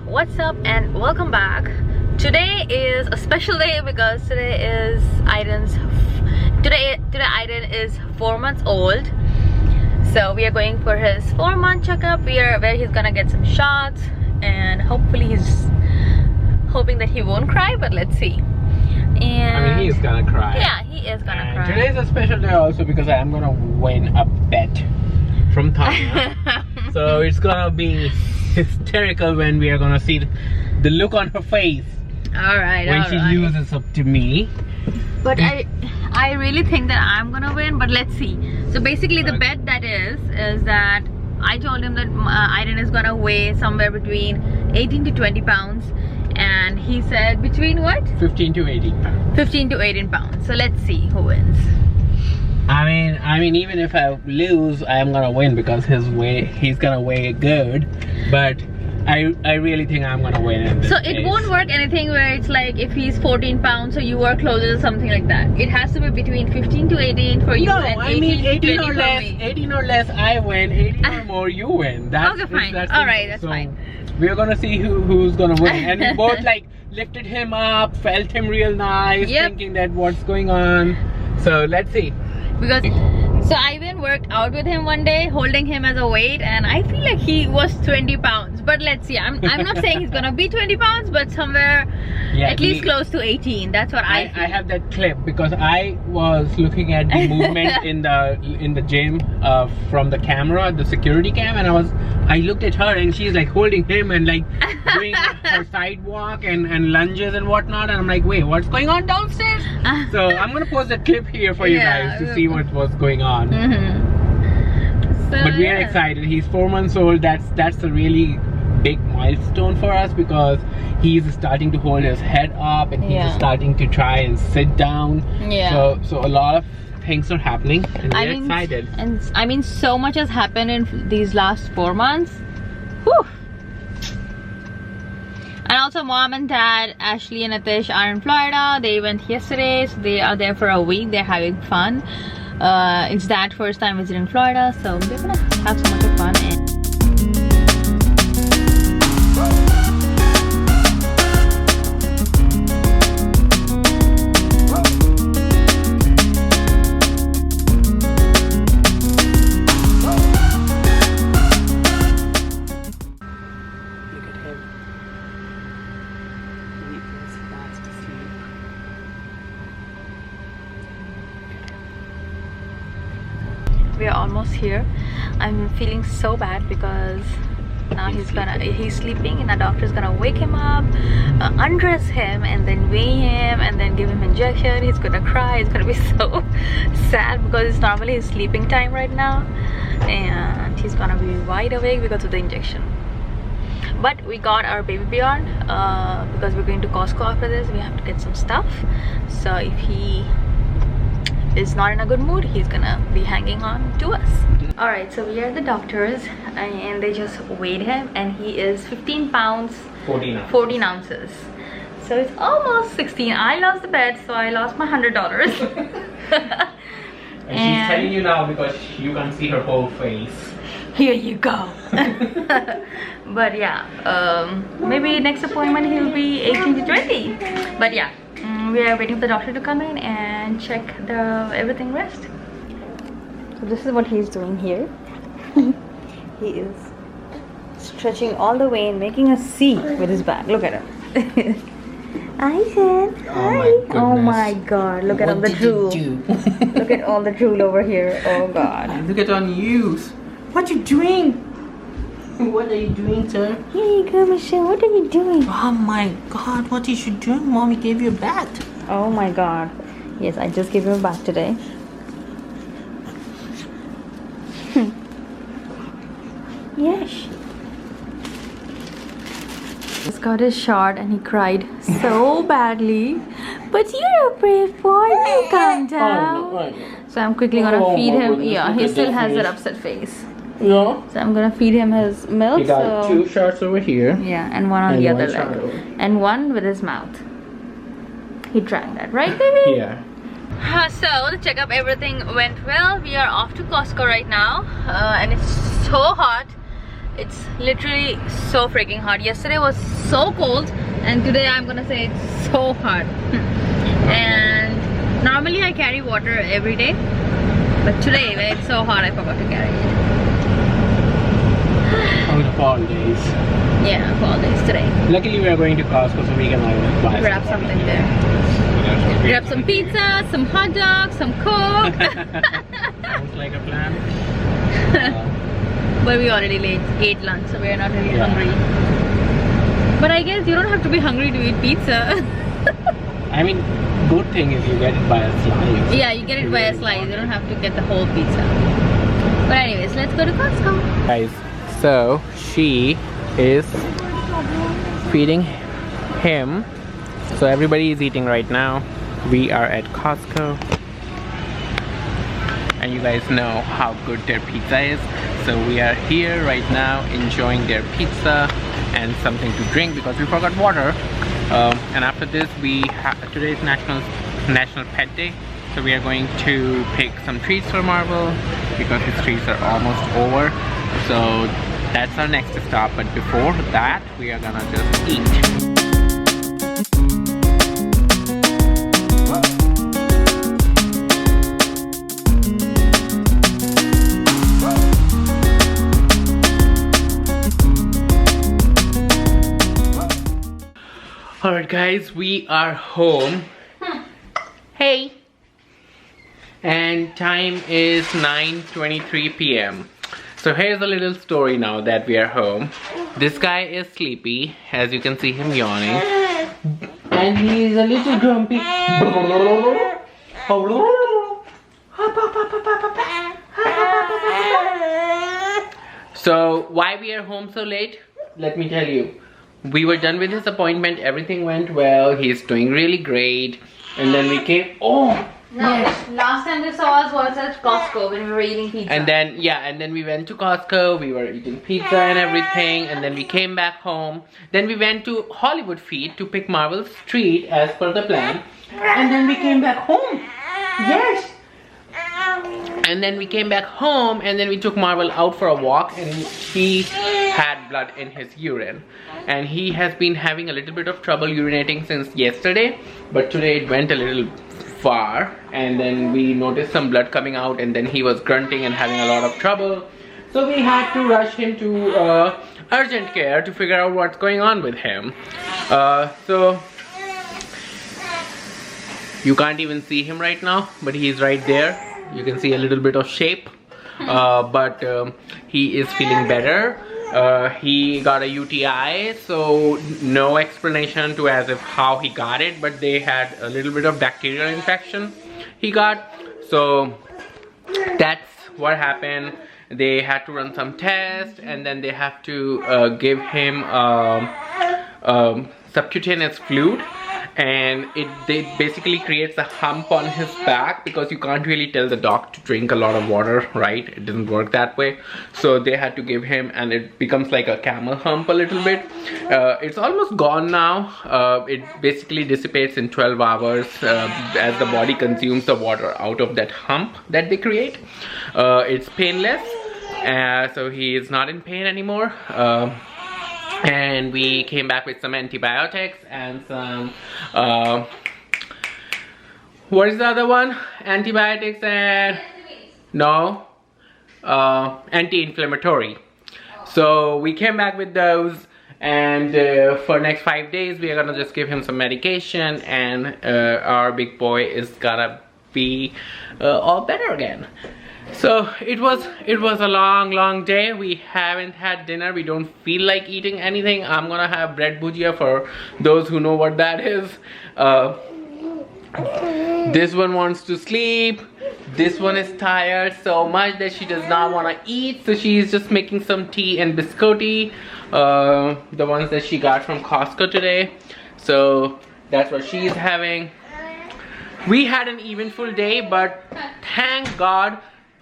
what's up and welcome back. Today is a special day because today is Aiden's today Aiden is 4 months old, so we are going for his 4-month checkup where he's gonna get some shots, and hopefully he's hoping that he won't cry, but let's see. And I mean, he's gonna cry. Yeah, he is gonna cry. Today is a special day also because I am gonna win a bet from Tanya. So it's gonna be hysterical when we are gonna see the look on her face when she loses up to me. But I really think that I'm gonna win, but let's see. So basically the bet that is that I told him that Aiden is gonna weigh somewhere between 18 to 20 pounds, and he said between what? 15 to 18 pounds. 15 to 18 pounds. So let's see who wins. I mean, even if I lose, I am gonna win because he's gonna weigh good. But I really think I'm gonna win in this So it won't work anything where it's like if he's 14 pounds, so you are closer to something like that. It has to be between 15 to 18 for you, and 18 or less. 18 or less, I win. 18 or more, you win. Okay, fine. Alright, that's fine. We're gonna see who's gonna win. And we both like lifted him up, felt him real nice, thinking that what's going on. So let's see. Because so Ivan worked out with him one day, holding him as a weight, and I feel like he was 20 pounds. But let's see. I'm not saying he's gonna be 20 pounds, but somewhere at least close to 18. That's what I feel. I have that clip because I was looking at the movement in the gym from the camera, the security cam, and I looked at her and she's like holding him and like doing her sidewalk and lunges and whatnot, and I'm like, wait, what's going on downstairs? So I'm gonna post that clip here for you guys to see what's going on. So, but we are excited. He's 4 months old. That's a really big milestone for us because he's starting to hold his head up and he's starting to try and sit down. So a lot of things are happening and we're excited. And I mean, so much has happened in these last 4 months. Whew. And also mom and dad, Ashley and Atish, are in Florida. They went yesterday, so they are there for a week. They're having fun. It's dad's first time visiting Florida, so they're gonna have so much of fun. We are almost here. I'm feeling so bad because now he's sleeping and the doctor's gonna wake him up, undress him, and then weigh him, and then give him injection. He's gonna cry. It's gonna be so sad because it's normally his sleeping time right now, and he's gonna be wide awake because of the injection. But we got our baby beyond because we're going to Costco after this. We have to get some stuff, so if he is not in a good mood, he's gonna be hanging on to us. All right, so we are at the doctor's and they just weighed him, and he is 15 pounds 14 ounces. So it's almost 16. I lost the bet, so I lost my $100. and she's telling you now because you can see her whole face. Here you go. But yeah, maybe next appointment he'll be 18 to 20. But yeah, we are waiting for the doctor to come in and check everything rest. So this is what he's doing here. He is stretching all the way and making a C with his back. Look at him. Aiden, hi. Oh my god, look at all the drool. Look at all the drool over here. Oh god. Look at on you. What you doing? What are you doing, sir? Here you go, Michelle. What are you doing? Oh my god, what is you doing? Mommy gave you a bath. Oh my god. Yes, I just gave him a bath today. Yes. Just got his shot and he cried so badly. But you're a brave boy. You calm down. So I'm quickly gonna feed him. Yeah, he still has that upset face. Yeah. So I'm gonna feed him his milk. He got 2 shots over here. Yeah, and one on the other leg. And one with his mouth. He drank that, right, baby? Yeah. So the checkup, everything went well. We are off to Costco right now, and it's so hot. It's literally so freaking hot. Yesterday was so cold, and today I'm gonna say it's so hot. And normally I carry water every day, but today when it's so hot I forgot to carry it. On the fall days. Yeah, fall days today. Luckily we are going to Costco so we can buy Grab something there. Grab some pizza, some hot dogs, some Coke. Sounds like a plan. But we already ate lunch, so we're not really hungry. But I guess you don't have to be hungry to eat pizza. I mean, good thing is you get it by a slice. Yeah, you get it by a slice. You don't have to get the whole pizza. But anyways, let's go to Costco. Guys, so she is feeding him. So everybody is eating right now. We are at Costco. And you guys know how good their pizza is. So we are here right now enjoying their pizza and something to drink because we forgot water. And after this, today is National Pet Day. So we are going to pick some treats for Marvel because his treats are almost over. So that's our next stop. But before that, we are gonna just eat. Alright guys, we are home. Hey! And time is 9:23 p.m. So here's a little story now that we are home. This guy is sleepy, as you can see him yawning. And he's a little grumpy. So why we are home so late? Let me tell you. We were done with his appointment, everything went well, he's doing really great. And then we came, Last time they saw us was at Costco when we were eating pizza. And then we went to Costco, we were eating pizza and everything, and then we came back home. Then we went to Hollywood Feed to pick Marvel's treat as per the plan. And then we came back home. Yes! And then we came back home and then we took Marvel out for a walk and he had blood in his urine. And he has been having a little bit of trouble urinating since yesterday. But today it went a little far and then we noticed some blood coming out and then he was grunting and having a lot of trouble. So we had to rush him to urgent care to figure out what's going on with him. So you can't even see him right now, but he's right there. You can see a little bit of shape, but he is feeling better. He got a UTI, so no explanation to as if how he got it, but they had a little bit of bacterial infection he got. So that's what happened. They had to run some tests and then they have to give him subcutaneous fluid. And it basically creates a hump on his back because you can't really tell the dog to drink a lot of water, right? It doesn't work that way. So they had to give him, and it becomes like a camel hump a little bit. It's almost gone now. It basically dissipates in 12 hours as the body consumes the water out of that hump that they create. It's painless, so he is not in pain anymore. And we came back with some antibiotics and some what is the other one? Antibiotics and no, anti-inflammatory. So we came back with those, and for next 5 days we are gonna just give him some medication, and our big boy is gonna be all better again. So it was a long day. We haven't had dinner. We don't feel like eating anything. I'm gonna have bread bhujia for those who know what that is. This one wants to sleep. This one is tired so much that she does not want to eat, so she's just making some tea and biscotti, the ones that she got from Costco today. So that's what she's having. We had an eventful day, but thank God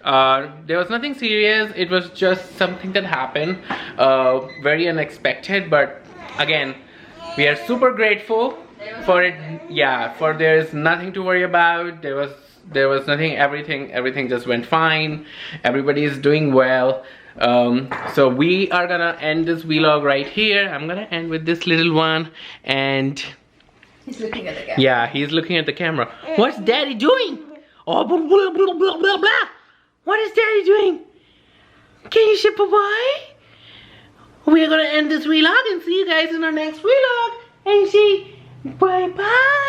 there was nothing serious. It was just something that happened, very unexpected, but again we are super grateful for it. Yeah, for there's nothing to worry about. There was nothing. Everything just went fine. Everybody is doing well. So we are gonna end this vlog right here. I'm gonna end with this little one, and He's looking at the camera. yeah, he's looking at the camera. What's daddy doing? Oh, blah, blah, blah, blah, blah, blah. What is daddy doing? Can you say bye-bye? We are gonna end this vlog and see you guys in our next vlog. And say bye-bye.